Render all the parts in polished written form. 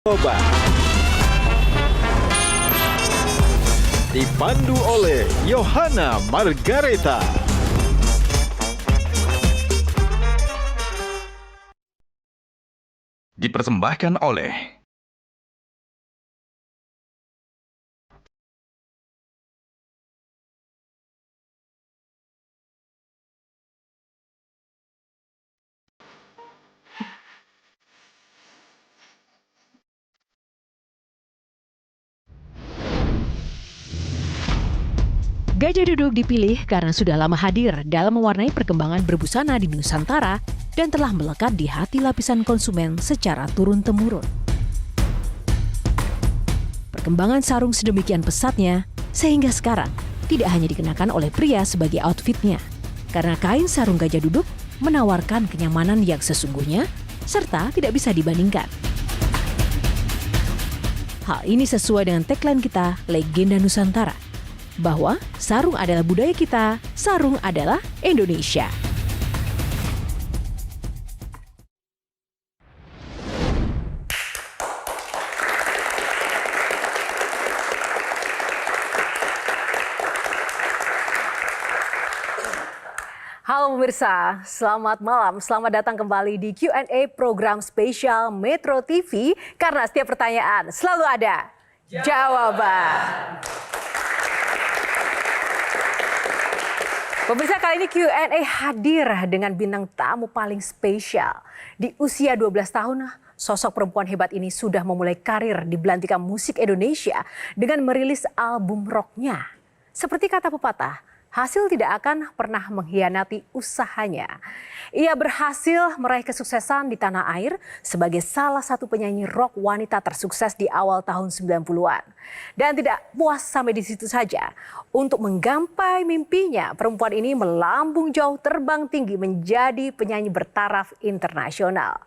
Coba. Dipandu oleh Yohana Margareta. Dipersembahkan oleh Gajah Duduk dipilih karena sudah lama hadir dalam mewarnai perkembangan berbusana di Nusantara dan telah melekat di hati lapisan konsumen secara turun-temurun. Perkembangan sarung sedemikian pesatnya sehingga sekarang tidak hanya dikenakan oleh pria sebagai outfitnya, karena kain sarung Gajah Duduk menawarkan kenyamanan yang sesungguhnya serta tidak bisa dibandingkan. Hal ini sesuai dengan tagline kita, Legenda Nusantara, bahwa sarung adalah budaya kita, sarung adalah Indonesia. Halo pemirsa, selamat malam. Selamat datang kembali di Q&A program spesial Metro TV. Karena setiap pertanyaan selalu ada jawaban. Pemirsa, kali ini Q&A hadir dengan bintang tamu paling spesial. Di usia 12 tahun, sosok perempuan hebat ini sudah memulai karir di belantika musik Indonesia dengan merilis album rocknya. Seperti kata pepatah, hasil tidak akan pernah mengkhianati usahanya. Ia berhasil meraih kesuksesan di tanah air sebagai salah satu penyanyi rock wanita tersukses di awal tahun 90-an. Dan tidak puas sampai di situ saja. Untuk menggapai mimpinya, perempuan ini melambung jauh terbang tinggi menjadi penyanyi bertaraf internasional.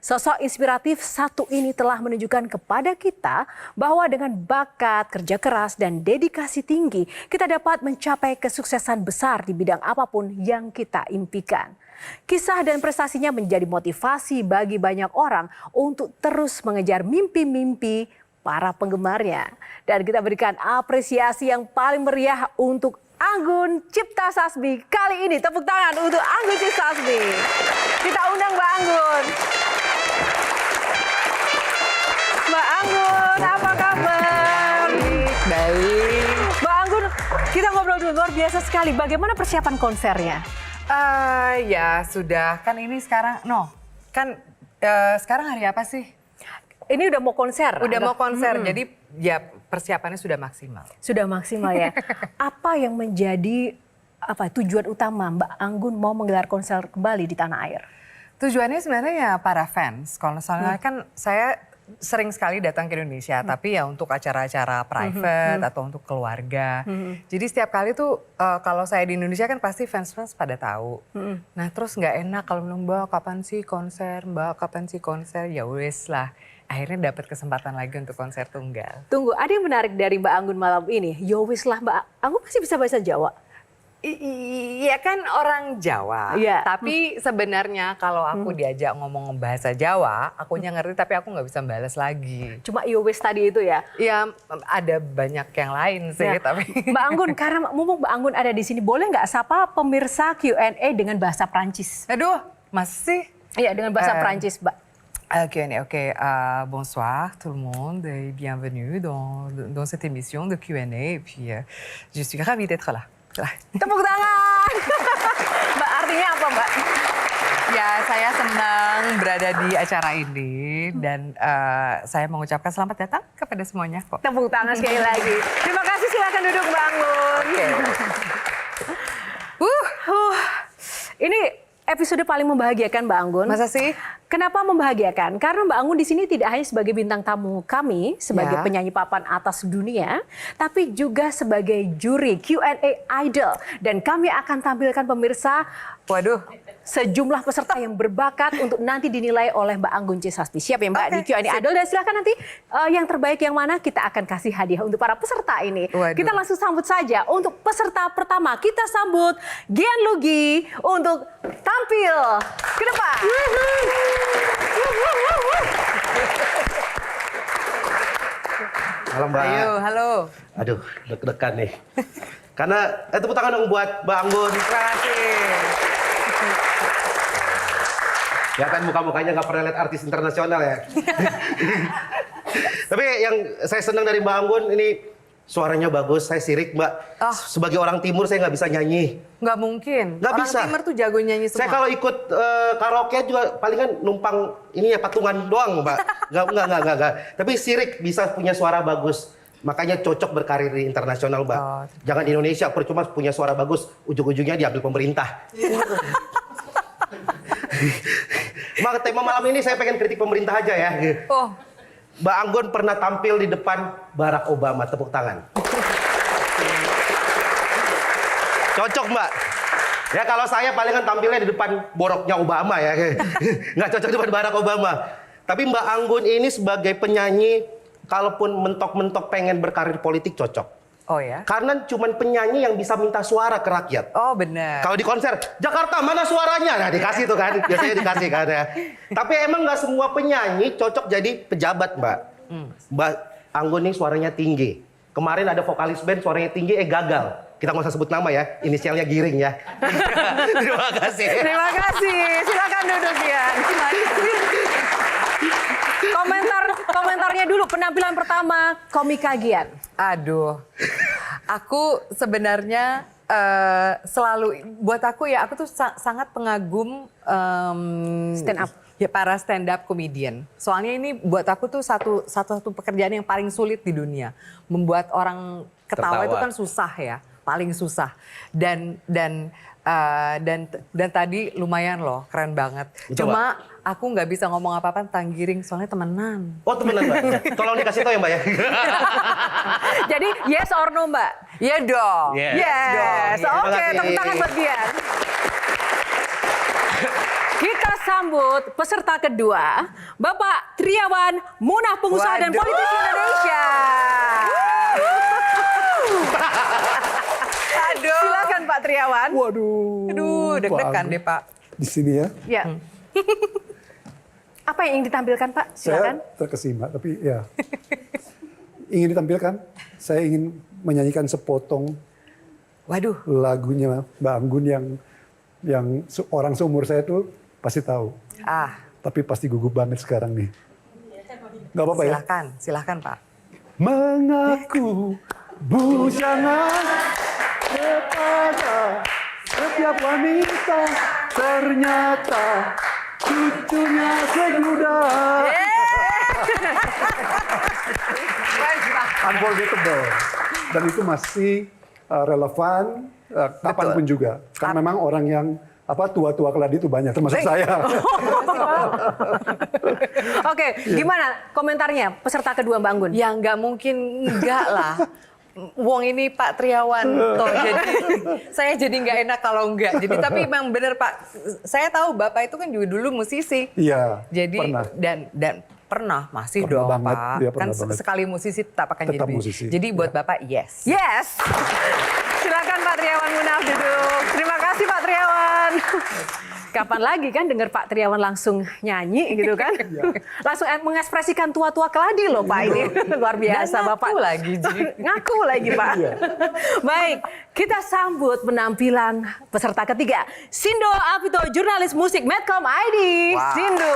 Sosok inspiratif satu ini telah menunjukkan kepada kita bahwa dengan bakat, kerja keras, dan dedikasi tinggi, kita dapat mencapai kesuksesan besar di bidang apapun yang kita impikan. Kisah dan prestasinya menjadi motivasi bagi banyak orang untuk terus mengejar mimpi-mimpi para penggemarnya. Dan kita berikan apresiasi yang paling meriah untuk Anggun Cipta Sasmi. Kali ini tepuk tangan untuk Anggun Cipta Sasmi. Kita undang Mbak Anggun. Mbak Anggun, apa kabar? Baik. Mbak Anggun, kita ngobrol dulu, luar biasa sekali. Bagaimana persiapan konsernya? Ya sudah, kan ini sekarang, sekarang hari apa sih? Ini udah mau konser? Udah mau konser, jadi ya persiapannya sudah maksimal. Sudah maksimal ya. Apa yang menjadi tujuan utama Mbak Anggun mau menggelar konser kembali di tanah air? Tujuannya sebenarnya ya para fans. Kalau misalnya kan saya sering sekali datang ke Indonesia, tapi ya untuk acara-acara private atau untuk keluarga. Jadi setiap kali tuh kalau saya di Indonesia kan pasti fans-fans pada tahu. Nah terus nggak enak kalau bilang, Mbak kapan sih konser, Mbak kapan sih konser, ya wes lah. Akhirnya dapat kesempatan lagi untuk konser tunggal. Tunggu, ada yang menarik dari Mbak Anggun malam ini. Yowis lah Mbak Anggun masih bisa bahasa Jawa? Iya kan orang Jawa, Iya. tapi sebenarnya kalau aku diajak ngomong bahasa Jawa, akunya ngerti tapi aku nggak bisa balas lagi. Cuma Yowis tadi itu ya? Ya ada banyak yang lain sih, Ya. tapi... Mbak Anggun, karena mumpung Mbak Anggun ada di sini, boleh nggak sapa pemirsa Q&A dengan bahasa Prancis? Aduh, masih? Iya, dengan bahasa Prancis, Mbak. Ok. Bonsoir tout le monde et bienvenue dans cette émission de Q&A. Et puis, je suis ravie d'être là. Tepuk tangan! Mbak, artinya apa Mbak? Ya, saya senang berada di acara ini dan saya mengucapkan selamat datang kepada semuanya kok. Tepuk tangan sekali lagi. Terima kasih, silakan duduk Mbak Anggun. Ini episode paling membahagiakan Mbak Anggun. Masa sih? Kenapa membahagiakan? Karena Mbak Anggun di sini tidak hanya sebagai bintang tamu kami, sebagai penyanyi papan atas dunia, tapi juga sebagai juri Q&A Idol. Dan kami akan tampilkan pemirsa, sejumlah peserta yang berbakat untuk nanti dinilai oleh Mbak Anggun C. Sasmi. Siap ya Mbak di Q&A Idol? Dan silakan nanti yang terbaik yang mana kita akan kasih hadiah untuk para peserta ini. Kita langsung sambut saja untuk peserta pertama. Kita sambut Gian Lugi untuk tampil ke depan. Malam, Mbak. Ayo, halo. Aduh, deg-degan nih. Karena, tepuk tangan dong buat Mbak Anggun. Terima kasih. Ya kan muka-mukanya nggak pernah lihat artis internasional ya. Tapi yang saya senang dari Mbak Anggun ini suaranya bagus, saya sirik Mbak. Oh. Sebagai orang timur saya nggak bisa nyanyi. Nggak mungkin. Nggak Orang bisa. Timur tuh jago nyanyi semua. Saya kalau ikut karaoke juga palingan numpang ini ya patungan doang Mbak. Nggak. Tapi sirik bisa punya suara bagus. Makanya cocok berkarir di internasional Mbak. Oh. Jangan di Indonesia percuma punya suara bagus, ujung-ujungnya diambil pemerintah. Mbak, tema malam ini saya pengen kritik pemerintah aja ya. Oh, Mbak Anggun pernah tampil di depan Barack Obama, tepuk tangan. Cocok Mbak. Ya kalau saya palingan tampilnya di depan boroknya Obama ya. Nggak cocok di depan Barack Obama. Tapi Mbak Anggun ini sebagai penyanyi, kalaupun mentok-mentok pengen berkarir politik cocok. oh ya. Karena cuman penyanyi yang bisa minta suara ke rakyat. Oh benar. Kalau di konser, Jakarta mana suaranya? Nah dikasih tuh kan, biasanya dikasih kan ya. Tapi emang nggak semua penyanyi cocok jadi pejabat Mbak. Mbak Anggun nih suaranya tinggi. Kemarin ada vokalis band suaranya tinggi, gagal. Kita nggak usah sebut nama ya, inisialnya Giring ya. Terima kasih. Terima kasih. Silakan duduk ya. Komentarnya dulu penampilan pertama Komika Gian. Aduh, aku sebenarnya selalu buat aku ya, aku tuh sangat pengagum Stand up. ya para stand up comedian. Soalnya ini buat aku tuh satu pekerjaan yang paling sulit di dunia. Membuat orang ketawa itu kan susah ya, paling susah. Dan tadi lumayan loh, keren banget. Cuma aku nggak bisa ngomong apa-apa tentang Giring, soalnya temenan. Oh temenan Mbak, tolong dikasih tahu ya Mbak ya. Jadi yes or no Mbak? Iya dong. Yes. Terima Oke, kasih. tepuk tangan buat Gian. Kita sambut peserta kedua, Bapak Triawan Munaf, pengusaha dan Waduh. politisi Indonesia. Aduh. Silakan Pak Triawan. Waduh. Aduh, deg-degan Pak deh Pak. Di sini ya. Ya. Apa yang ingin ditampilkan Pak? Silakan. Saya terkesima, tapi ya. Ingin ditampilkan, saya ingin menyanyikan sepotong Waduh. lagunya Mbak Anggun yang orang seumur saya tuh pasti tahu. Tapi pasti gugup banget sekarang nih. Gak apa-apa ya? Silahkan Pak. Mengaku bujangan kepada setiap wanita, ternyata cucunya seguda. Unforgettable. Dan itu masih relevan kapanpun juga. Karena memang orang yang tua-tua keladi itu banyak, termasuk saya. Oke, gimana komentarnya peserta kedua Mbak Anggun? Ya nggak mungkin enggak lah. Wong ini Pak Triawan toh, jadi saya jadi nggak enak kalau enggak. Jadi tapi memang benar Pak, saya tahu Bapak itu kan juga dulu musisi. Iya, Jadi pernah. dan pernah masih Pernah dong banget, Pak. dia Kan pernah banget. sekali musisi tetap akan Tetap jadi. musisi, Jadi buat ya. Bapak yes. Yes. Silakan Pak Triawan Munaf duduk. Terima kasih Pak Triawan. Kapan lagi kan dengar Pak Triawan langsung nyanyi gitu kan? Langsung mengekspresikan tua-tua keladi loh Pak ini. Luar biasa Dan Bapak. ngaku lagi, Ji. Ngaku lagi Pak. Baik, kita sambut penampilan peserta ketiga. Sindo Apito, jurnalis musik Medcom ID. Sindo.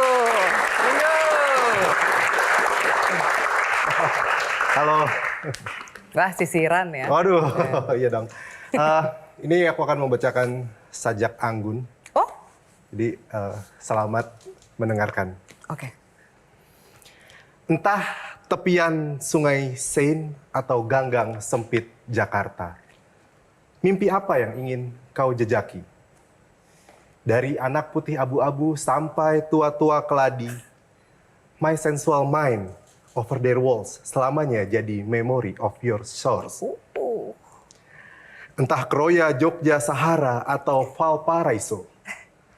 Halo. Wah sisiran ya. Waduh, iya dong. Ini aku akan membacakan sajak Anggun. Oh, Jadi selamat mendengarkan. oke. Entah tepian sungai Seine atau ganggang sempit Jakarta. Mimpi apa yang ingin kau jejaki? Dari anak putih abu-abu sampai tua-tua keladi, my sensual mind over their walls selamanya jadi memory of your shores. Entah Kroya, Jogja, Sahara, atau Valparaiso,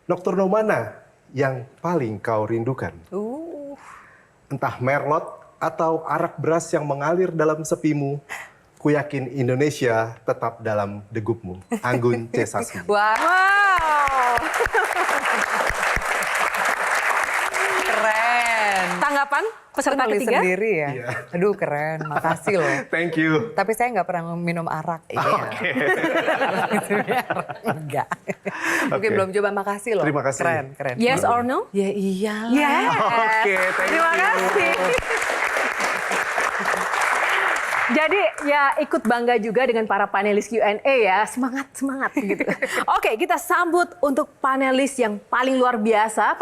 nocturno mana yang paling kau rindukan? Entah Merlot atau arak beras yang mengalir dalam sepimu, ku yakin Indonesia tetap dalam degupmu. Anggun C. Sasmi. Wow. Keren. Tanggapan kapan peserta Nulis ketiga? sendiri ya. Aduh keren, makasih loh. Thank you. Tapi saya nggak pernah minum arak. Oke. Enggak. Oke, belum coba, makasih loh. Terima kasih. Keren, keren. Yes or no? Ya iyalah. Yes. Oke, thank Terima you. kasih. Jadi ya ikut bangga juga dengan para panelis Q&A ya. Semangat gitu. Oke, kita sambut untuk panelis yang paling luar biasa,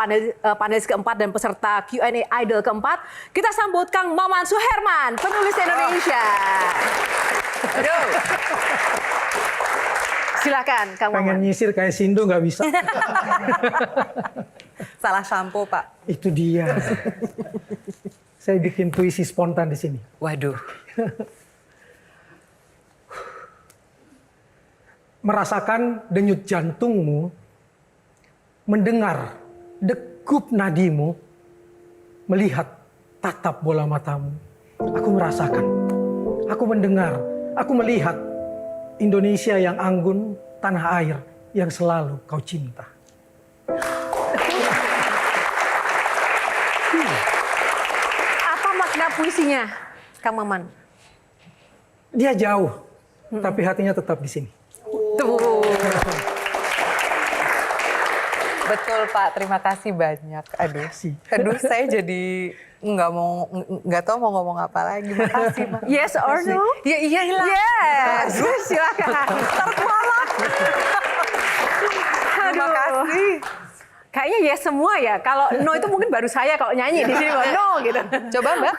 panelis keempat dan peserta Q&A Idol keempat. Kita sambut Kang Maman Suherman, penulis Indonesia. Aduh. Silakan Kang Pengen Maman. nyisir kayak Sindo nggak bisa. Salah sampo, Pak. Itu dia. Saya bikin puisi spontan di sini. Waduh. Merasakan denyut jantungmu, mendengar degup nadimu, melihat tatap bola matamu. Aku merasakan, aku mendengar, aku melihat Indonesia yang anggun, tanah air yang selalu kau cinta. Apa makna puisinya, Kang Maman? Dia jauh, tapi hatinya tetap di sini. Tuh. Betul Pak, terima kasih banyak. Aduh saya jadi nggak tahu mau ngomong apa lagi. Makasih Pak. Yes or no? Ya iyalah. Yes. Silakan. Terkualat. Terima kasih. Kayaknya yes semua ya. Kalau no itu mungkin baru saya kalau nyanyi di sini no gitu. Coba Mbak.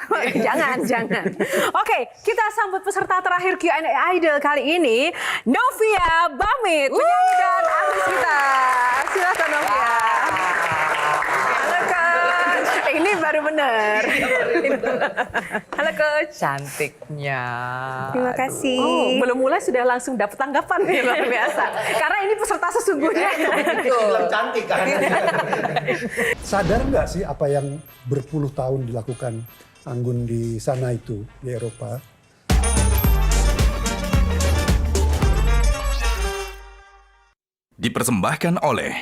jangan. Oke, kita sambut peserta terakhir Q&A Idol kali ini, Novia Bamit, penyanyi dan artis kita. Silakan Novia. Halo Coach. Ini baru bener. Halo Coach. Cantiknya. Terima kasih. Belum mulai sudah langsung dapat tanggapan nih, luar biasa. Karena ini peserta sesungguhnya. Bilang cantik kan. Sadar nggak sih apa yang berpuluh tahun dilakukan Anggun di sana itu, di Eropa? Dipersembahkan oleh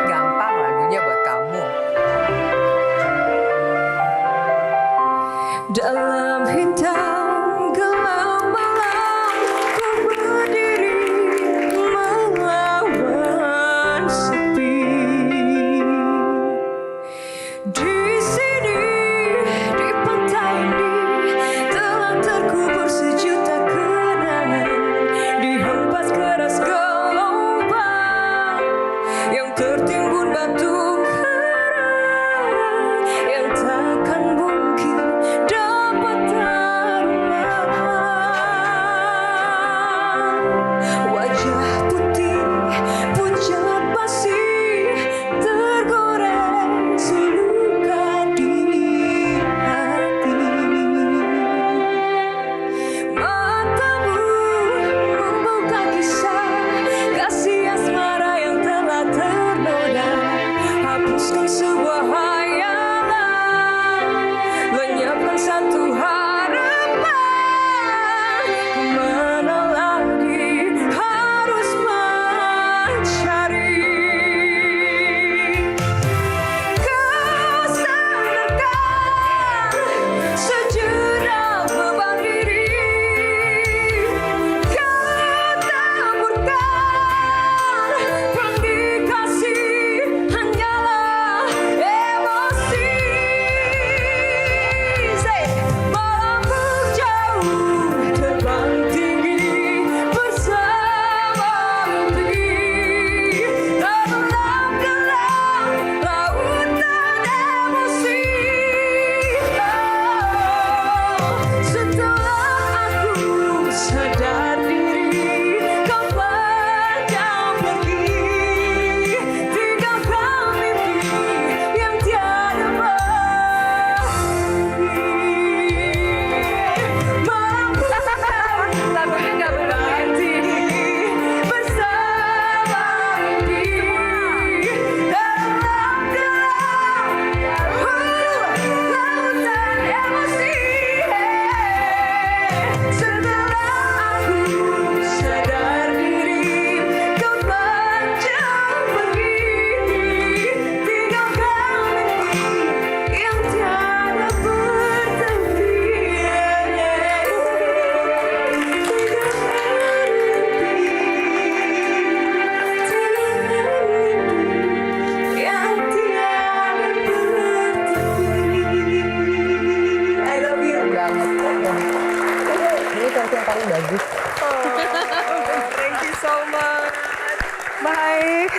Gampang lagunya buat kamu. Dalam hitam gelap malam ku berdiri melawan sepi. Di sini di pantai ini telah terkubur sejuta kenangan, dihempas keras gelombang yang tertimbun batu karang yang takkan mungkin dapat terulang. Wajah putih pucat basi tergoreng seluka di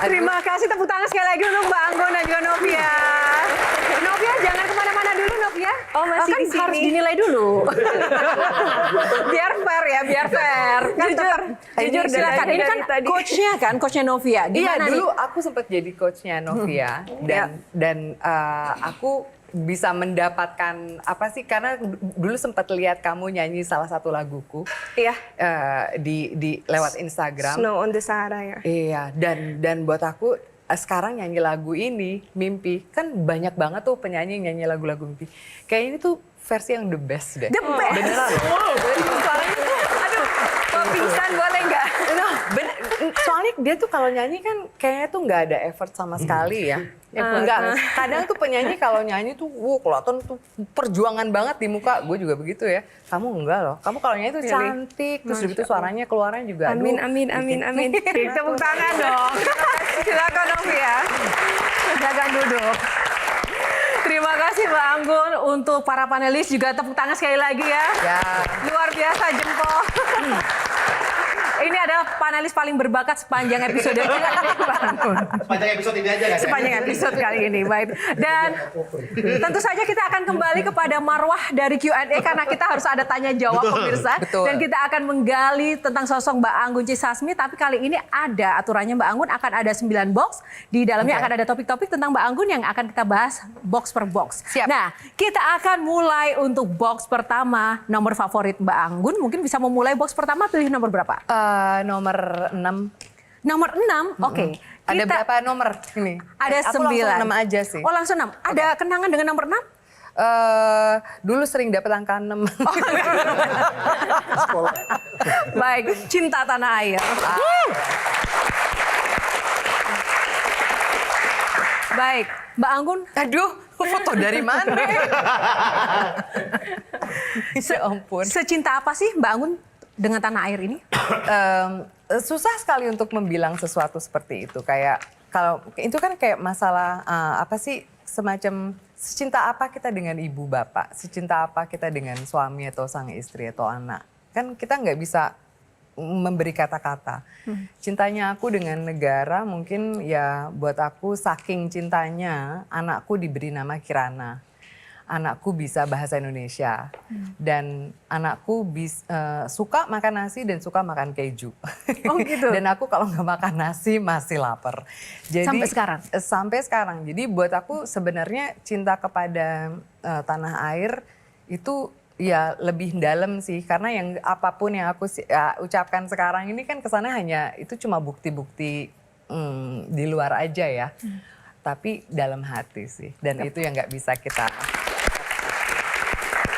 Terima kasih, tepuk tangan sekali lagi untuk Mbak Anggun dan juga Novia. Novia jangan kemana-mana dulu Novia. Oh, masih kan di sini. harus dinilai dulu. Biar fair ya, biar fair. Kan jujur silakan. Ini kan coachnya kan, coachnya Novia. Iya, Gimana dulu nih? aku sempat jadi coachnya Novia dan aku bisa mendapatkan apa sih, karena dulu sempat lihat kamu nyanyi salah satu laguku Iya. di lewat Instagram. Snow on the Sahara ya. Iya, dan buat aku sekarang nyanyi lagu ini Mimpi, kan banyak banget tuh penyanyi yang nyanyi lagu-lagu Mimpi. Kayak ini tuh versi yang the best deh. The best. Beneran. Wow. Suaranya tuh, aduh, mau pingsan boleh nggak? Soalnya dia tuh kalau nyanyi kan kayaknya tuh nggak ada effort sama sekali ya. Enggak, kadang tuh penyanyi kalau nyanyi tuh, kelihatan tuh perjuangan banget di muka. Gue juga begitu ya. Kamu enggak loh. Kamu kalau nyanyi tuh cantik, terus begitu suaranya keluarnya juga. Amin, amin, amin, amin. Tepuk tangan dong. Silakan Novia. Silakan duduk. Terima kasih Mbak Anggun, untuk para panelis juga tepuk tangan sekali lagi ya. Luar biasa, jempol. Ini adalah panelis paling berbakat sepanjang episode ini. Sepanjang episode ini aja kan? Sepanjang episode kali ini, baik. Dan tentu saja kita akan kembali kepada marwah dari Q&A karena kita harus ada tanya jawab pemirsa. Betul. Dan kita akan menggali tentang sosok Mbak Anggun C. Sasmi. Tapi kali ini ada aturannya, Mbak Anggun akan ada 9 box. Di dalamnya akan ada topik-topik tentang Mbak Anggun yang akan kita bahas box per box. Siap. Nah, kita akan mulai untuk box pertama. Nomor favorit Mbak Anggun, mungkin bisa memulai box pertama, pilih nomor berapa? Nomor 6. Nomor 6, oke. Ada berapa nomor ini? Ada 9. Aku langsung 6 aja sih. Oh langsung 6. Ada kenangan dengan nomor 6? Dulu sering dapat angka 6. Baik, cinta tanah air. Baik, Mbak Anggun. Aduh, foto dari mana? Ya ampun. Secinta apa sih Mbak Anggun dengan tanah air ini? Susah sekali untuk membilang sesuatu seperti itu. Kayak kalau itu kan kayak masalah apa sih, semacam secinta apa kita dengan ibu bapak, secinta apa kita dengan suami atau sang istri atau anak. Kan kita nggak bisa memberi kata-kata. Cintanya aku dengan negara mungkin ya buat aku saking cintanya anakku diberi nama Kirana. Anakku bisa bahasa Indonesia dan anakku suka makan nasi dan suka makan keju. Oh gitu. Dan aku kalau nggak makan nasi masih lapar. Jadi Sampai sekarang? Sampai sekarang. Jadi buat aku sebenarnya cinta kepada tanah air itu ya lebih dalam sih, karena yang apapun yang aku ucapkan sekarang ini kan kesannya hanya itu cuma bukti-bukti di luar aja ya. Tapi dalam hati sih, dan itu yang nggak bisa kita.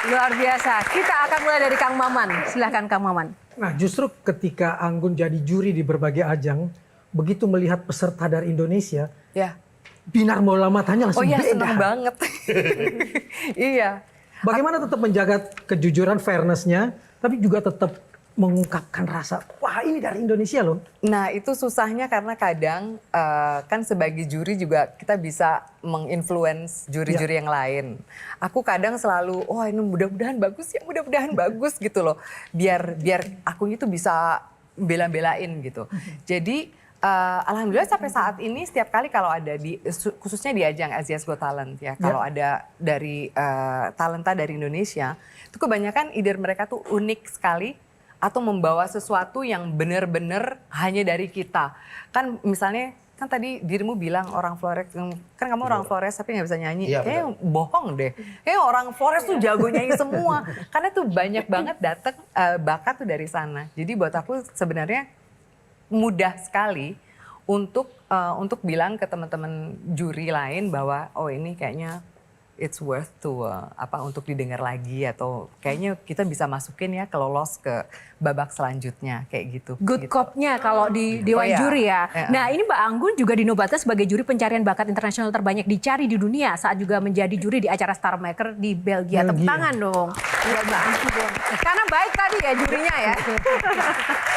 Luar biasa. Kita akan mulai dari Kang Maman. Silahkan Kang Maman. Nah, justru ketika Anggun jadi juri di berbagai ajang, begitu melihat peserta dari Indonesia, Ya. binar bola matanya langsung Oh iya, beda. senang banget. Iya. Bagaimana tetap menjaga kejujuran, fairness-nya, tapi juga tetap mengungkapkan rasa, wah ini dari Indonesia loh. Nah itu susahnya karena kadang kan sebagai juri juga kita bisa menginfluence juri-juri yang lain. Aku kadang selalu, oh ini mudah-mudahan bagus ya, mudah-mudahan bagus gitu loh. Biar akunya tuh bisa bela-belain gitu. Jadi alhamdulillah sampai saat ini setiap kali kalau ada khususnya di ajang Asia's Got Talent ya, kalau ada dari talenta dari Indonesia, itu kebanyakan ide mereka tuh unik sekali. Atau membawa sesuatu yang benar-benar hanya dari kita. Kan misalnya, kan tadi dirimu bilang orang Flores, kan kamu orang Flores tapi nggak bisa nyanyi. Iya, kayaknya bohong deh. Kayaknya orang Flores tuh jago nyanyi semua. Karena tuh banyak banget datang bakat tuh dari sana. Jadi buat aku sebenarnya mudah sekali untuk bilang ke teman-teman juri lain bahwa oh ini kayaknya it's worth to untuk didengar lagi, atau kayaknya kita bisa masukin ya ke lolos ke babak selanjutnya kayak gitu. Good cop-nya kalau di Dewan Juri ya. Nah ini Mbak Anggun juga dinobatkan sebagai juri pencarian bakat internasional terbanyak dicari di dunia saat juga menjadi juri di acara Star Maker di Belgia. Tepuk tangan dong. Ya, Mbak Anggun. Karena baik tadi ya jurinya ya.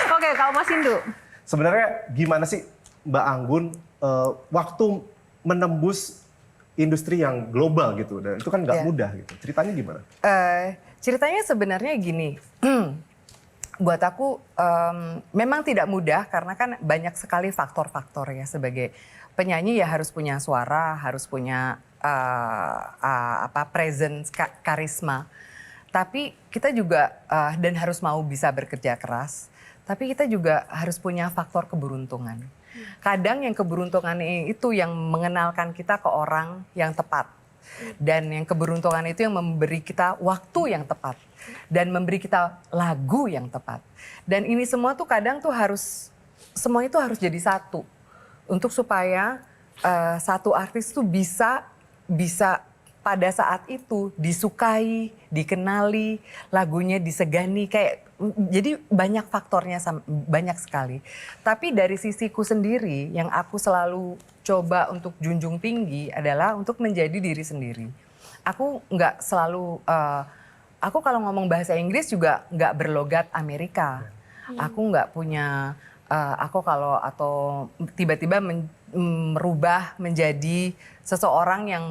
Oke, kalau Mas Hindu. Sebenarnya gimana sih Mbak Anggun waktu menembus industri yang global gitu, dan itu kan nggak mudah gitu. Ceritanya gimana? Ceritanya sebenarnya gini, buat aku memang tidak mudah karena kan banyak sekali faktor-faktor ya. Sebagai penyanyi ya harus punya suara, harus punya presence, karisma. Tapi kita juga dan harus mau bisa bekerja keras. Tapi kita juga harus punya faktor keberuntungan. Kadang yang keberuntungan itu yang mengenalkan kita ke orang yang tepat. Dan yang keberuntungan itu yang memberi kita waktu yang tepat. Dan memberi kita lagu yang tepat. Dan ini semua tuh kadang tuh semua itu harus jadi satu. Untuk supaya satu artis tuh bisa pada saat itu disukai, dikenali, lagunya disegani, jadi banyak faktornya, banyak sekali. Tapi dari sisiku sendiri yang aku selalu coba untuk junjung tinggi adalah untuk menjadi diri sendiri. Aku nggak selalu, aku kalau ngomong bahasa Inggris juga nggak berlogat Amerika. Aku nggak punya, atau tiba-tiba merubah menjadi seseorang yang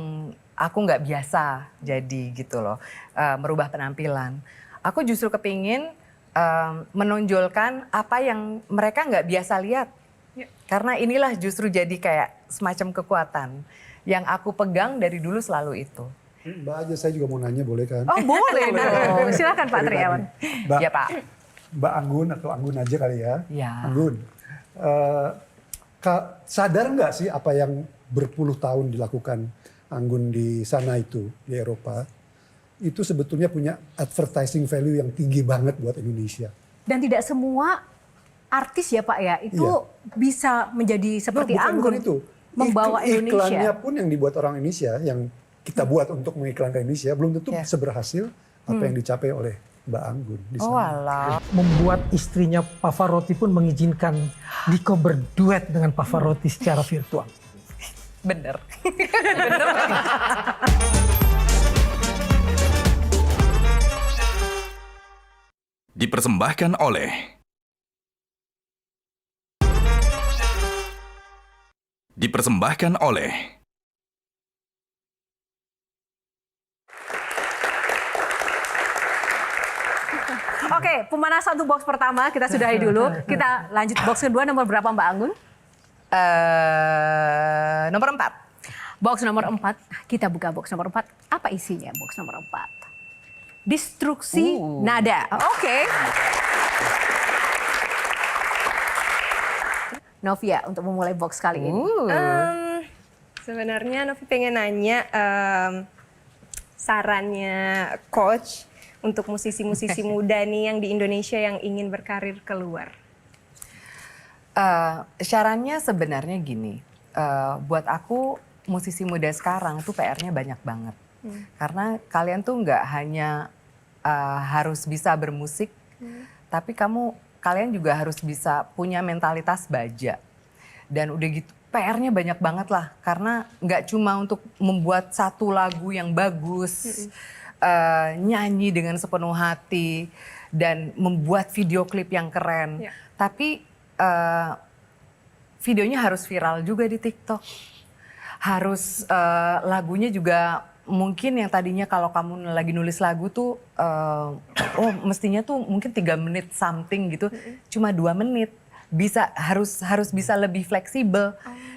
aku nggak biasa jadi gitu loh, merubah penampilan. Aku justru kepingin menonjolkan apa yang mereka nggak biasa lihat. Karena inilah justru jadi kayak semacam kekuatan yang aku pegang dari dulu selalu itu. Mbak aja, saya juga mau nanya, boleh kan? Oh boleh dong, silakan Pak Triawan. Ya Pak. Mbak Anggun atau Anggun aja kali ya. Ya. Anggun, sadar nggak sih apa yang berpuluh tahun dilakukan Anggun di sana itu, di Eropa, itu sebetulnya punya advertising value yang tinggi banget buat Indonesia. Dan tidak semua artis ya Pak ya, itu bisa menjadi seperti Anggun, itu. Membawa Indonesia. Iklannya pun yang dibuat orang Indonesia, yang kita buat untuk mengiklankan Indonesia, belum tentu seberhasil apa yang dicapai oleh Mbak Anggun di sana. Oh alah. Membuat istrinya Pavarotti pun mengizinkan Niko berduet dengan Pavarotti secara virtual. Bener. Dipersembahkan oleh Oke, pemanasan untuk box pertama kita sudahi dulu. Kita lanjut box kedua, nomor berapa Mbak Anggun? Nomor 4. Box nomor 4, kita buka box nomor 4. Apa isinya box nomor 4? Destruksi nada. Oke. Novia untuk memulai box kali ini. Sebenarnya Novi pengen nanya sarannya coach untuk musisi-musisi muda nih yang di Indonesia yang ingin berkarir keluar. Sarannya sebenarnya gini, buat aku musisi muda sekarang tuh PR-nya banyak banget. Karena kalian tuh nggak hanya harus bisa bermusik, tapi kalian juga harus bisa punya mentalitas baja. Dan udah gitu PR-nya banyak banget lah, karena nggak cuma untuk membuat satu lagu yang bagus, nyanyi dengan sepenuh hati, dan membuat video klip yang keren, tapi videonya harus viral juga di TikTok. Harus lagunya juga mungkin yang tadinya kalau kamu lagi nulis lagu tuh, mestinya tuh mungkin 3 menit something gitu, cuma 2 menit. Harus bisa lebih fleksibel.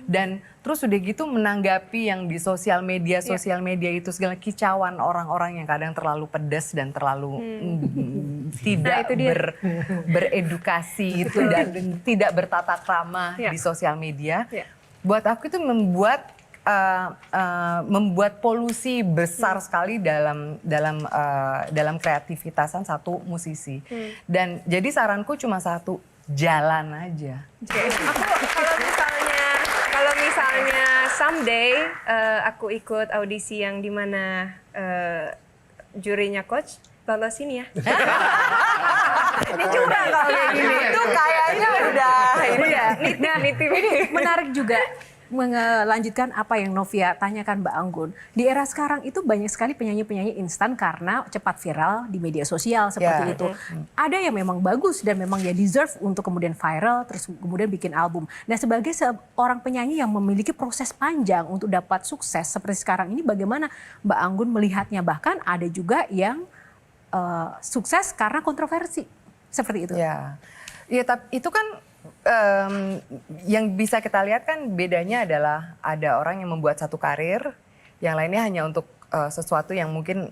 Dan terus udah gitu menanggapi yang di sosial media itu segala kicauan orang-orang yang kadang terlalu pedas dan terlalu tidak beredukasi itu dan tidak bertata krama di sosial media. Buat aku itu membuat polusi besar sekali dalam kreativitasan satu musisi. Dan jadi saranku cuma satu, jalan aja. Kalau misalnya someday aku ikut audisi yang dimana jurinya coach, lolosin ya. Ini curang kalau kayak gini. Itu kayaknya udah ini ya. Ini menarik juga melanjutkan apa yang Novia tanyakan Mbak Anggun. Di era sekarang itu banyak sekali penyanyi-penyanyi instan karena cepat viral di media sosial seperti itu. Ada yang memang bagus dan memang ya deserve untuk kemudian viral terus kemudian bikin album. Nah, sebagai seorang penyanyi yang memiliki proses panjang untuk dapat sukses seperti sekarang ini, bagaimana Mbak Anggun melihatnya? Bahkan ada juga yang sukses karena kontroversi. seperti itu. Ya, ya tapi itu kan yang bisa kita lihat kan bedanya adalah ada orang yang membuat satu karir, yang lainnya hanya untuk sesuatu yang mungkin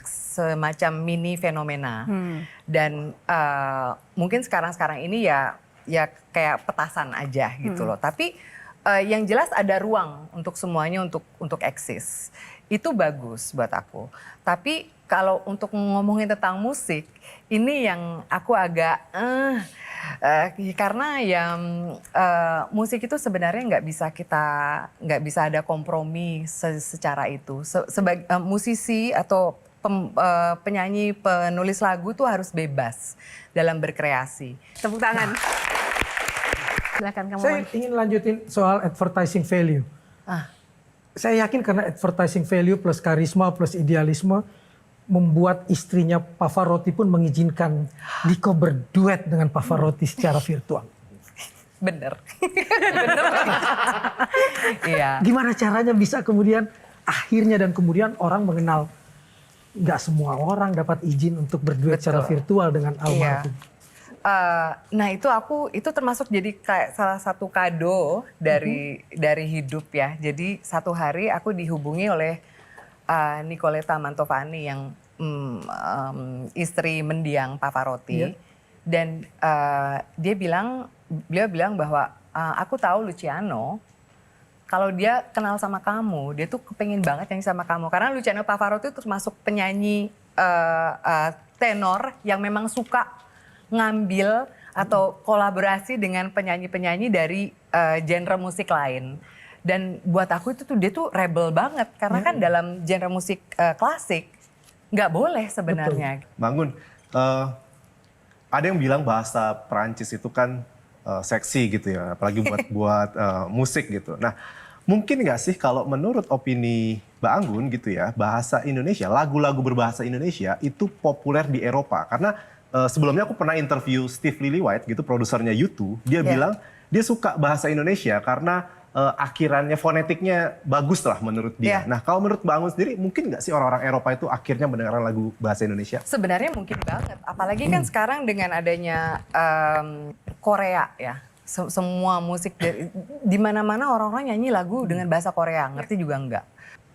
semacam mini fenomena. Dan mungkin sekarang ini ya kayak petasan aja gitu loh. Tapi yang jelas ada ruang untuk semuanya untuk eksis. Itu bagus buat aku. Tapi kalau untuk ngomongin tentang musik, ini yang aku agak karena musik itu sebenarnya nggak bisa ada kompromi secara itu. Sebagai musisi atau penyanyi, penulis lagu tuh harus bebas dalam berkreasi. Tepuk tangan. Silakan kamu. Saya ingin lanjutin soal advertising value. Saya yakin karena advertising value plus karisma plus idealisme membuat istrinya Pavarotti pun mengizinkan Nico berduet dengan Pavarotti secara virtual. Bener. Bener. Iya. Gimana caranya bisa kemudian akhirnya dan kemudian orang mengenal, nggak semua orang dapat izin untuk berduet secara virtual dengan almarhum. Nah itu termasuk jadi kayak salah satu kado dari hidup ya. Jadi satu hari aku dihubungi oleh Nicoletta Mantovani yang istri mendiang Pavarotti. Dan beliau bilang bahwa aku tahu Luciano, kalau dia kenal sama kamu, dia tuh kepengen banget nyanyi sama kamu. Karena Luciano Pavarotti itu termasuk penyanyi tenor yang memang suka ngambil atau kolaborasi dengan penyanyi-penyanyi dari genre musik lain. Dan buat aku itu tuh dia tuh rebel banget. Karena kan dalam genre musik klasik nggak boleh sebenarnya. Bangun, ada yang bilang bahasa Perancis itu kan seksi gitu ya, apalagi buat musik gitu. Nah, mungkin nggak sih kalau menurut opini Mbak Anggun gitu ya, bahasa Indonesia, lagu-lagu berbahasa Indonesia itu populer di Eropa. Karena sebelumnya aku pernah interview Steve Lillywhite gitu, produsernya U2, dia bilang dia suka bahasa Indonesia karena akhirannya, fonetiknya bagus lah menurut dia. Nah kalau menurut Mbak Anggun sendiri, mungkin nggak sih orang-orang Eropa itu akhirnya mendengarkan lagu bahasa Indonesia? Sebenarnya mungkin banget, apalagi kan sekarang dengan adanya Korea ya. Semua musik di mana-mana orang-orang nyanyi lagu dengan bahasa Korea, ngerti juga enggak.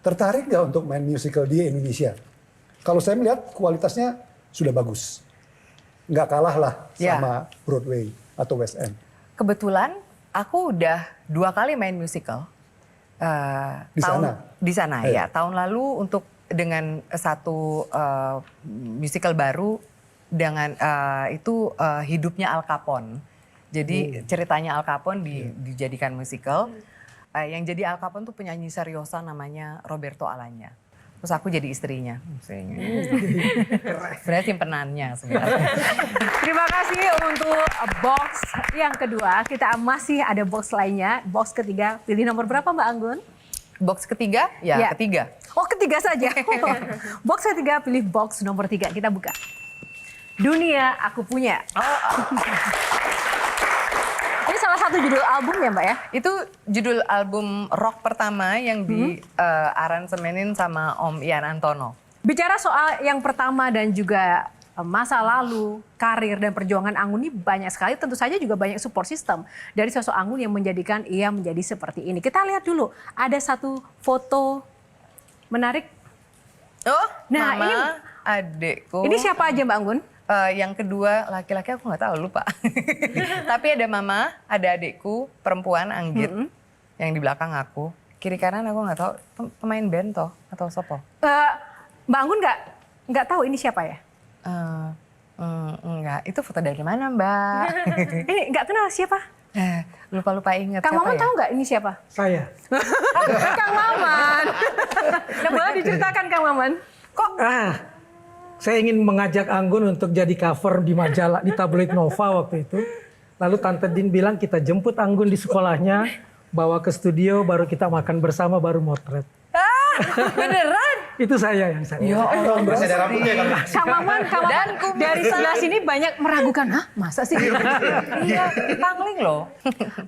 Tertarik nggak untuk main musical di Indonesia? Kalau saya melihat kualitasnya sudah bagus. Nggak kalah lah sama Broadway atau West End. Kebetulan aku udah 2 kali main musical. Di sana ya. Tahun lalu dengan satu musical baru dengan itu hidupnya Al Capone. Jadi ceritanya Al Capone dijadikan musical. Yang jadi Al Capone tuh penyanyi seriosa namanya Roberto Alagna. Terus aku jadi istrinya. Sebenarnya simpenannya sebenarnya. Terima kasih untuk box yang kedua. Kita masih ada box lainnya. Box ketiga, pilih nomor berapa Mbak Anggun? Box ketiga? Ya, ketiga. Oh, ketiga saja. Box ketiga, pilih box nomor 3. Kita buka. Dunia Aku Punya. Ini salah satu judul album ya Mbak ya? Itu judul album rock pertama yang di-aransemenin sama Om Ian Antono. Bicara soal yang pertama dan juga masa lalu, karir dan perjuangan Anggun ini banyak sekali. Tentu saja juga banyak support system dari sosok Anggun yang menjadikan ia menjadi seperti ini. Kita lihat dulu, ada satu foto menarik. Oh, nah, Mama, ini adekku. Ini siapa aja Mbak Anggun? Yang kedua laki-laki aku nggak tahu, lupa. Tapi ada mama, ada adikku perempuan Anggit yang di belakang aku. Kiri kanan aku nggak tahu, pemain band toh atau sopo. Mbak Anggun nggak tahu ini siapa ya? Enggak, itu foto dari mana Mbak? Ini nggak kenal siapa? Lupa ingat. Kang Maman ya? tahu nggak ini siapa? Saya. Kang Maman. Nah, boleh diceritakan Kang Maman? Kok? Saya ingin mengajak Anggun untuk jadi cover di majalah, di tabloid Nova waktu itu. Lalu Tante Din bilang kita jemput Anggun di sekolahnya, bawa ke studio, baru kita makan bersama, baru motret. Beneran? Itu saya yang saya. Ya Allah, masih ada rambutnya kan? Kang Maman dari sebelah sini banyak meragukan, hah masa sih? Iya, dipangling loh.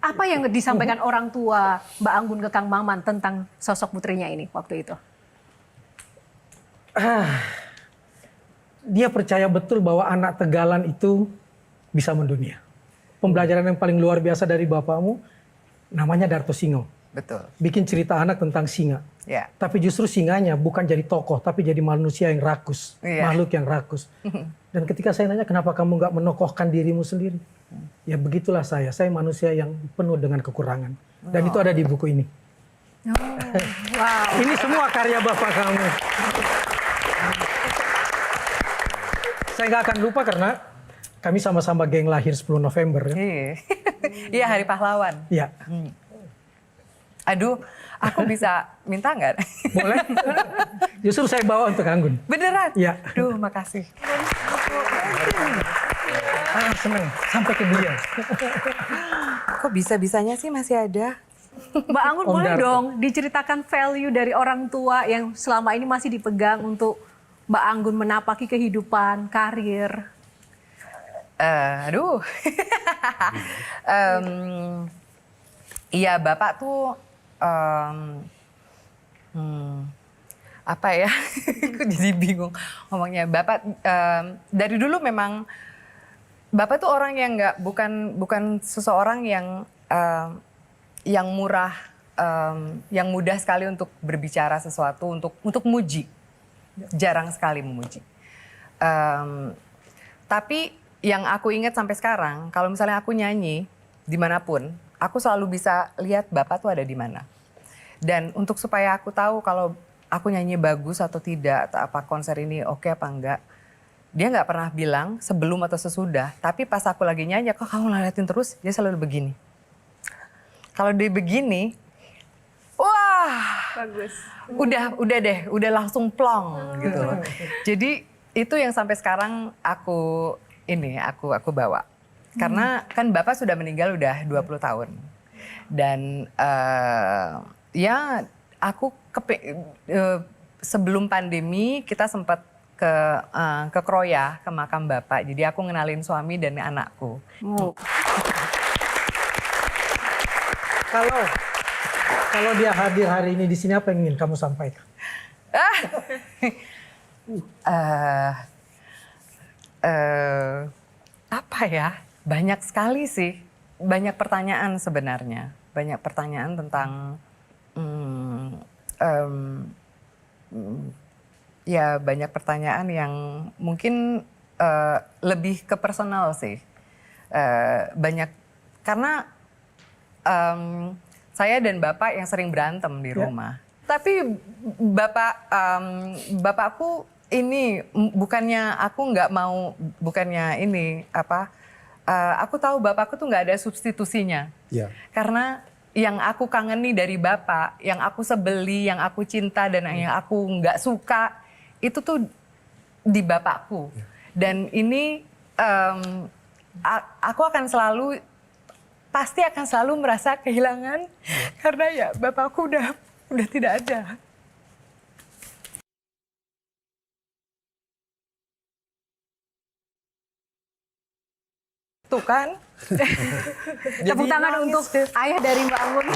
Apa yang disampaikan orang tua Mbak Anggun ke Kang Maman tentang sosok putrinya ini waktu itu? Dia percaya betul bahwa anak Tegalan itu bisa mendunia. Pembelajaran yang paling luar biasa dari bapakmu namanya Darto Singo. Betul. Bikin cerita anak tentang singa. Ya. Tapi justru singanya bukan jadi tokoh, tapi jadi manusia yang rakus. Iya. Makhluk yang rakus. Dan ketika saya nanya kenapa kamu nggak menokohkan dirimu sendiri? Ya begitulah saya manusia yang penuh dengan kekurangan. Dan itu ada di buku ini. Wow. Ini semua karya bapak kamu. Saya nggak akan lupa karena kami sama-sama geng lahir 10 November. Ya. Iya. Iya, Hari Pahlawan. Ya. Aduh, aku bisa minta nggak? Boleh? Justru saya bawa untuk Anggun. Beneran? Iya. Duh, makasih. Seneng. Sampai ke dia. Kok bisa-bisanya sih masih ada? Mbak Anggun Om boleh Darto. dong diceritakan value dari orang tua yang selama ini masih dipegang untuk Mbak Anggun menapaki kehidupan, karir. Aduh. Iya, Bapak tuh apa ya? Aku jadi bingung ngomongnya. Bapak dari dulu memang Bapak tuh orang yang bukan seseorang yang murah, yang mudah sekali untuk berbicara sesuatu, untuk muji. Jarang sekali memuji. Tapi yang aku ingat sampai sekarang, kalau misalnya aku nyanyi dimanapun, aku selalu bisa lihat Bapak tuh ada di mana. Dan untuk supaya aku tahu kalau aku nyanyi bagus atau tidak, atau apa konser ini oke apa enggak, dia nggak pernah bilang sebelum atau sesudah. Tapi pas aku lagi nyanyi, kok kamu ngeliatin terus, dia selalu begini. Kalau dia begini, wah, Bagus. udah langsung plong gitu loh. Jadi itu yang sampai sekarang aku bawa. Karena kan Bapak sudah meninggal udah 20 tahun. Dan ya aku sebelum pandemi kita sempat ke Kroya, ke makam Bapak. Jadi aku ngenalin suami dan anakku. Kalau dia hadir hari ini di sini, apa yang ingin kamu sampaikan? Apa ya? Banyak sekali sih. Banyak pertanyaan sebenarnya. Banyak pertanyaan tentang ya banyak pertanyaan yang mungkin lebih ke personal sih. Banyak karena saya dan Bapak yang sering berantem di rumah. Tapi bapakku ini bukannya aku nggak mau, bukannya ini apa? Aku tahu Bapakku tuh nggak ada substitusinya. Ya. Karena yang aku kangeni dari Bapak, yang aku sebeli, yang aku cinta dan yang aku nggak suka itu tuh di Bapakku. Dan ini aku pasti akan selalu merasa kehilangan karena ya Bapakku udah tidak ada. Tuh kan. Tepuk tangan untuk ayah dari Mbak Anggun.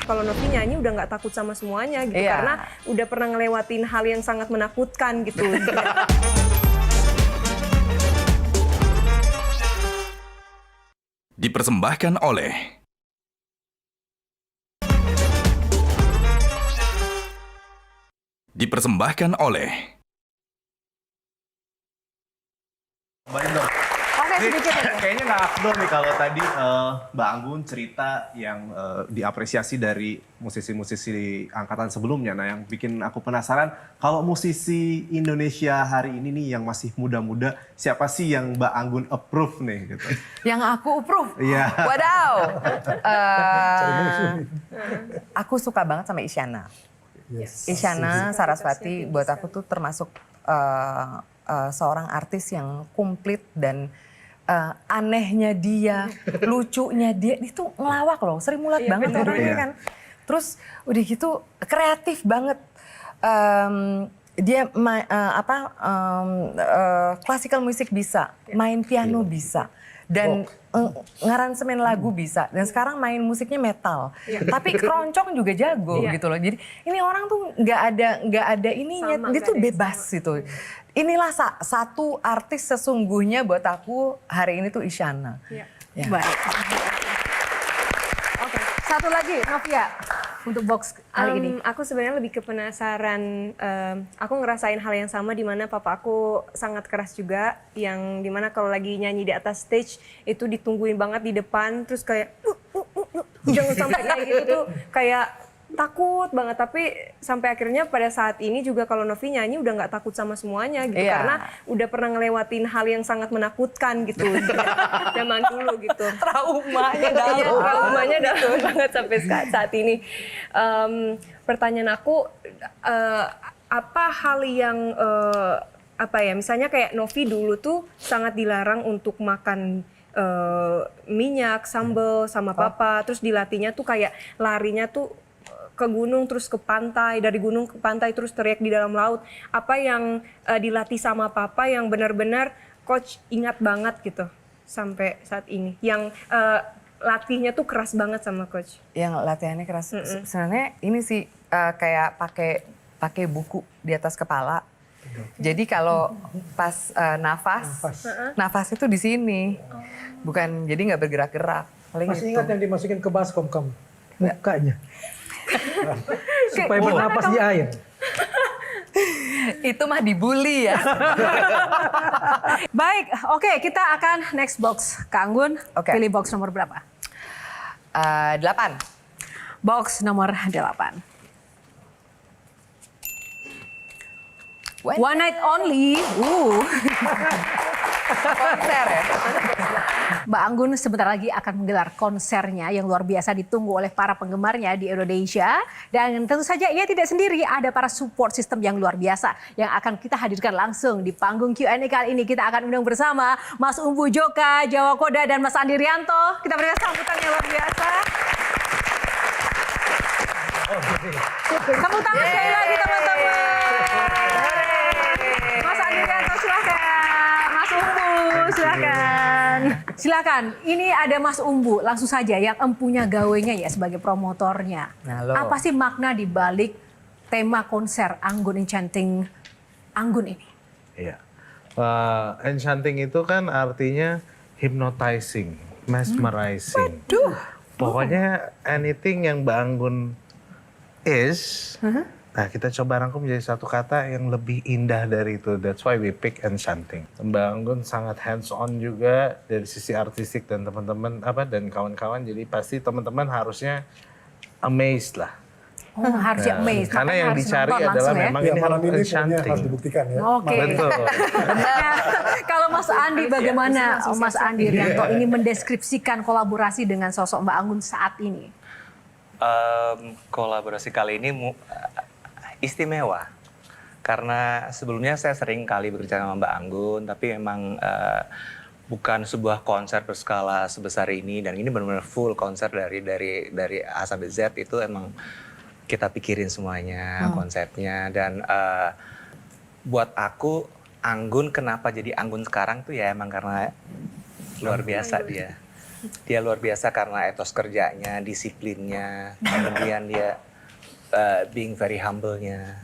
Kalau Novi nyanyi udah nggak takut sama semuanya gitu. Iya. Karena udah pernah ngelewatin hal yang sangat menakutkan gitu. Dipersembahkan oleh Oke, sedikit aja. Kayaknya nggak afdol nih kalau tadi Mbak Anggun cerita yang diapresiasi dari musisi-musisi angkatan sebelumnya. Nah, yang bikin aku penasaran, kalau musisi Indonesia hari ini nih yang masih muda-muda, siapa sih yang Mbak Anggun approve nih? Gitu. Yang aku approve? Iya. Wadaw. Aku suka banget sama Isyana. Yes. Isyana Sarasvati buat aku tuh termasuk seorang artis yang komplit dan anehnya dia, lucunya dia, itu ngelawak loh, Sri Mulat banget orangnya kan. Terus udah gitu kreatif banget. Dia classical music bisa, main piano bisa. dan ngaransemen lagu bisa. Dan sekarang main musiknya metal. Tapi keroncong juga jago gitu loh. Jadi ini orang tuh nggak ada ininya, dia tuh bebas gitu. Inilah satu artis sesungguhnya buat aku hari ini tuh Isyana. Ya. Ya. Baik. Oke, satu lagi Novia untuk box kali ini. Aku sebenarnya lebih ke penasaran. Aku ngerasain hal yang sama di mana papa aku sangat keras juga, yang dimana kalau lagi nyanyi di atas stage itu ditungguin banget di depan, terus kayak jangan sampai kayak gitu tuh kayak takut banget. Tapi sampai akhirnya pada saat ini juga kalau Novi nyanyi udah nggak takut sama semuanya gitu, karena udah pernah ngelewatin hal yang sangat menakutkan gitu zaman dulu gitu. Traumanya Traumanya dalam banget sampai saat ini. Pertanyaan aku, apa hal yang misalnya kayak Novi dulu tuh sangat dilarang untuk makan minyak, sambal sama papa, terus dilatihnya tuh kayak larinya tuh ke gunung terus ke pantai, dari gunung ke pantai terus teriak di dalam laut. Apa yang dilatih sama papa yang benar-benar coach ingat banget gitu sampai saat ini, yang latihnya tuh keras banget sama coach? Yang latihannya keras sebenarnya ini sih kayak pakai buku di atas kepala. Jadi kalau pas nafas itu di sini, bukan, jadi nggak bergerak-gerak. Masih ingat yang dimasukin ke baskom kamu? Mukanya. Supaya bernapas di air. Itu mah dibully ya. Baik, oke, kita akan next box. Kak Anggun, pilih box nomor berapa? 8. Box nomor 8. One night only. Konser ya. Mbak Anggun sebentar lagi akan menggelar konsernya yang luar biasa ditunggu oleh para penggemarnya di Indonesia. Dan tentu saja ia tidak sendiri, ada para support system yang luar biasa yang akan kita hadirkan langsung di panggung Q&A kali ini. Kita akan undang bersama Mas Umbu Joka, Jawa Koda, dan Mas Andi Rianto. Kita berikan sambutan yang luar biasa. Tepuk tangan sekali lagi teman-teman. Mas Andi Rianto silahkan. Mas Umbu silahkan. Silakan, ini ada Mas Umbu, langsung saja yang empunya gawenya ya sebagai promotornya. Apa sih makna di balik tema konser Anggun Enchanting Anggun ini? Iya, enchanting itu kan artinya hypnotizing, mesmerizing. Pokoknya anything yang Mbak Anggun is, nah kita coba rangkum menjadi satu kata yang lebih indah dari itu. That's why we pick enchanting. Mbak Anggun sangat hands on juga dari sisi artistik dan teman-teman dan kawan-kawan. Jadi pasti teman-teman harusnya amazed lah. Harusnya amazed. Karena yang dicari adalah memang ini enchanting. Harus dibuktikan ya. Oke. Betul. Kalau Mas Andi, bagaimana Mas Andi Rianto ini mendeskripsikan kolaborasi dengan sosok Mbak Anggun saat ini? Kolaborasi kali ini istimewa karena sebelumnya saya sering kali bekerja sama Mbak Anggun, tapi memang bukan sebuah konser berskala sebesar ini, dan ini benar-benar full konser dari A sampai Z. Itu emang kita pikirin semuanya konsepnya, dan buat aku Anggun kenapa jadi Anggun sekarang tuh ya emang karena luar biasa dia. Dia luar biasa karena etos kerjanya, disiplinnya, kemudian dia being very humble-nya.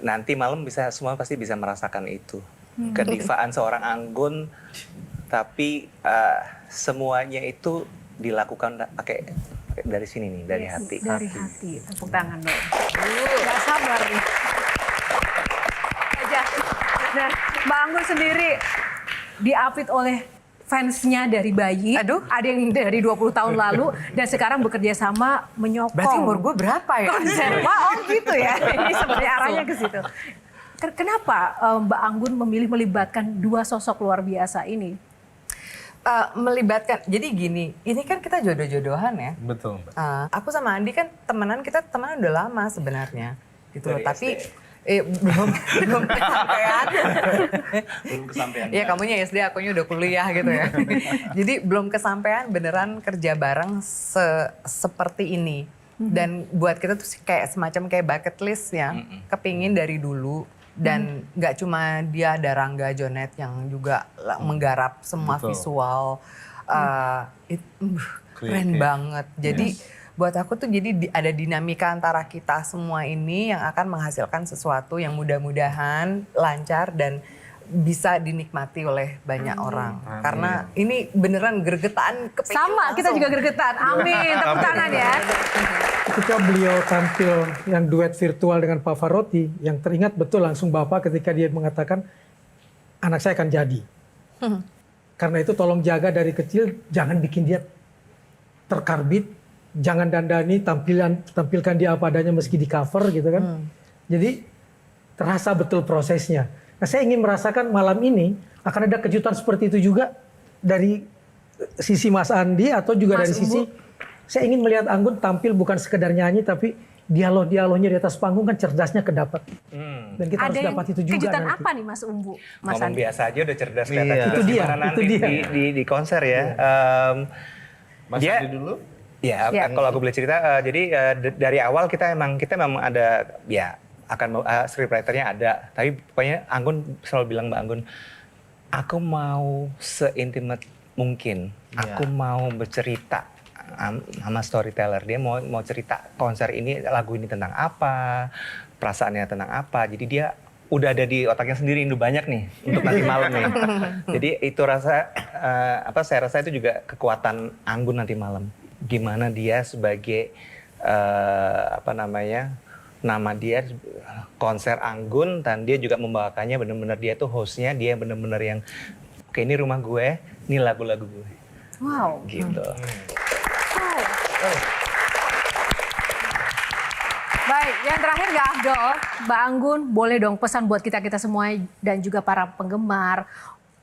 Nanti malam semua pasti bisa merasakan itu. Kedivaan seorang Anggun, tapi samuanya itu dilakukan pakai dari sini nih, dari hati. Dari hati, tepuk tangan dong. Gak sabar nih. Nah, Mbak Anggun sendiri diapit oleh fansnya dari bayi. Ada yang dari 20 tahun lalu dan sekarang bekerja sama menyokong. Berarti umur gue berapa ya? Konser. Wah, gitu ya. Ini sebenarnya arahnya ke situ. Kenapa Mbak Anggun memilih melibatkan dua sosok luar biasa ini? Melibatkan, jadi gini, ini kan kita jodoh-jodohan ya. Betul. Aku sama Andi kan kita temenan udah lama sebenarnya, gitu loh. Tapi belum kesampaian. Belum kesampaian. Iya, kamunya SD, akunya udah kuliah gitu ya. Jadi belum kesampaian beneran kerja bareng seperti ini. Dan buat kita tuh kayak semacam kayak bucket list yang kepingin dari dulu. Dan nggak cuma dia, ada Rangga Jonet yang juga menggarap semua visual. Keren banget. Jadi buat aku tuh jadi ada dinamika antara kita semua ini yang akan menghasilkan sesuatu yang mudah-mudahan lancar dan bisa dinikmati oleh banyak orang. Karena ini beneran gregetan kepingin Sama, kita langsung. juga gregetan. Amin, tepuk tangan ya. Ketika beliau tampil yang duet virtual dengan Pavarotti, yang teringat betul langsung Bapak ketika dia mengatakan, anak saya akan jadi. Karena itu tolong jaga dari kecil, jangan bikin dia terkarbit, jangan dandani, tampilkan dia apa adanya meski di cover gitu kan. Jadi terasa betul prosesnya. Nah, saya ingin merasakan malam ini akan ada kejutan seperti itu juga dari sisi Mas Andi atau juga dari sisi saya ingin melihat Anggun tampil bukan sekedar nyanyi tapi dialog-dialognya di atas panggung kan cerdasnya kedapat. Dan kita harus dapat itu juga. Kejutan nanti. apa nih Mas Umbu? Mas Ngomong Andi? biasa aja udah cerdas Iya. kelihatan. Itu dia, Gimana itu nanti dia. di konser ya. Mas Dia- Andi dulu. Ya, Ya. kalau aku boleh cerita, jadi dari awal kita memang ada, ya akan scriptwriternya ada. Tapi pokoknya Anggun selalu bilang Mbak Anggun, aku mau seintimate mungkin. Aku mau bercerita sama storyteller. Dia mau cerita konser ini, lagu ini tentang apa, perasaannya tentang apa. Jadi dia udah ada di otaknya sendiri, udah banyak nih untuk nanti malam nih. Jadi itu saya rasa itu juga kekuatan Anggun nanti malam. Gimana dia sebagai nama dia konser Anggun, dan dia juga membawakannya benar-benar dia tuh hostnya, dia benar-benar yang oke ini rumah gue, ini lagu-lagu gue. Wow. Gitu. Baik, yang terakhir nggak Abdul, Mbak Anggun boleh dong pesan buat kita semua dan juga para penggemar,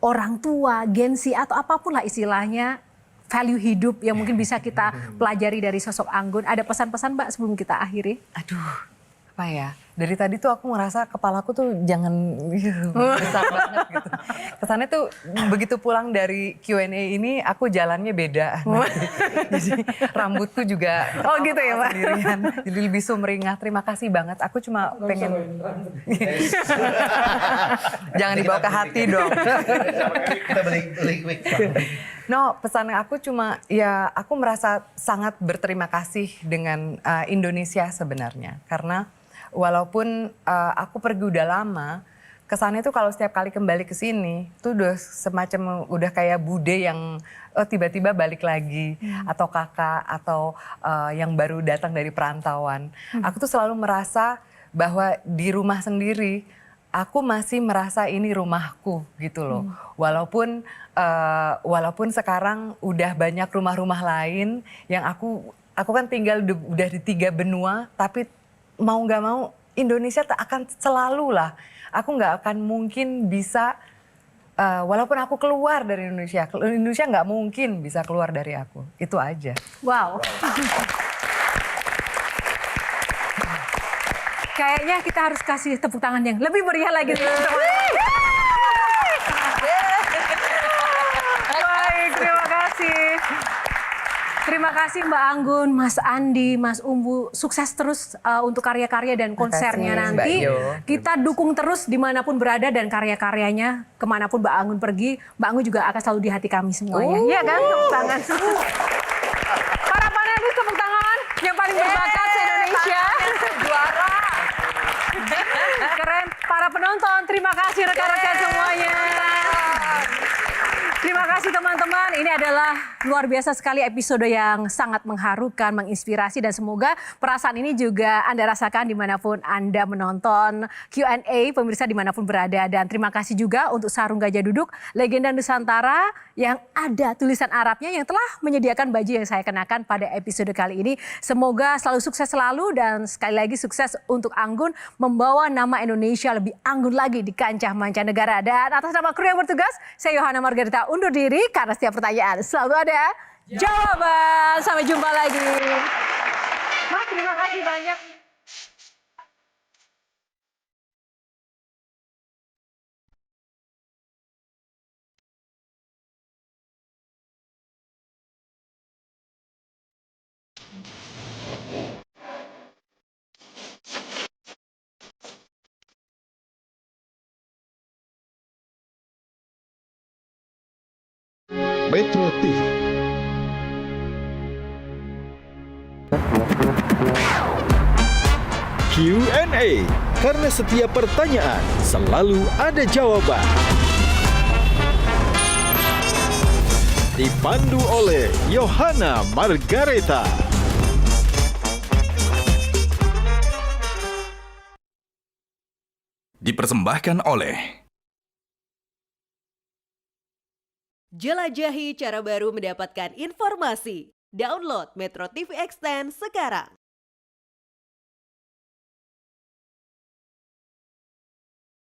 orang tua, Gen Z atau apapun lah istilahnya, value hidup yang mungkin bisa kita pelajari dari sosok Anggun. Ada pesan-pesan Mbak sebelum kita akhiri? Aduh, apa ya? Dari tadi tuh aku ngerasa kepalaku tuh jangan besar banget gitu. Kesannya tuh begitu pulang dari Q&A ini aku jalannya beda. Jadi rambutku juga gitu ya, Pak? sendirian. Jadi lebih sumringah. Terima kasih banget. Aku cuma pengen jangan dibawa ke hati dong. Kita beli wig. No, pesan aku cuma ya aku merasa sangat berterima kasih dengan Indonesia sebenarnya. Karena walaupun aku pergi udah lama, kesannya tuh kalau setiap kali kembali ke sini tuh udah semacam udah kayak bude yang tiba-tiba balik lagi, atau kakak atau yang baru datang dari perantauan. Aku tuh selalu merasa bahwa di rumah sendiri aku masih merasa ini rumahku gitu loh. Walaupun sekarang udah banyak rumah-rumah lain yang aku kan tinggal udah di 3 benua, tapi mau nggak mau Indonesia akan selalu lah. Aku nggak akan mungkin bisa, walaupun aku keluar dari Indonesia nggak mungkin bisa keluar dari aku. Itu aja. Wow. Kayaknya kita harus kasih tepuk tangan yang lebih meriah lagi. Baik, terima kasih. Terima kasih Mbak Anggun, Mas Andi, Mas Umbu. Sukses terus untuk karya-karya dan konsernya Makasih, nanti. Mbak Yo. Kita dukung terus dimanapun berada dan karya-karyanya. Kemanapun Mbak Anggun pergi, Mbak Anggun juga akan selalu di hati kami semuanya. Iya kan? Tepuk tangan. Para panelis tepuk tangan yang paling berbakat se-Indonesia. Juara. Keren. Para penonton, terima kasih rekan-rekan semuanya. Terima kasih teman-teman. Ini adalah luar biasa sekali episode yang sangat mengharukan, menginspirasi, dan semoga perasaan ini juga Anda rasakan dimanapun Anda menonton Q&A, pemirsa dimanapun berada. Dan terima kasih juga untuk Sarung Gajah Duduk, legenda Nusantara yang ada tulisan Arabnya yang telah menyediakan baju yang saya kenakan pada episode kali ini. Semoga selalu sukses selalu dan sekali lagi sukses untuk Anggun membawa nama Indonesia lebih anggun lagi di kancah mancanegara. Dan atas nama kru yang bertugas, saya Yohana Margarita undur diri karena setiap pertanyaan selalu ada jawaban. Sampai jumpa lagi. Mas, terima kasih banyak. Metro TV. Q&A, karena setiap pertanyaan selalu ada jawaban. Dipandu oleh Yohana Margareta. Dipersembahkan oleh Jelajahi cara baru mendapatkan informasi. Download Metro TV Extend sekarang.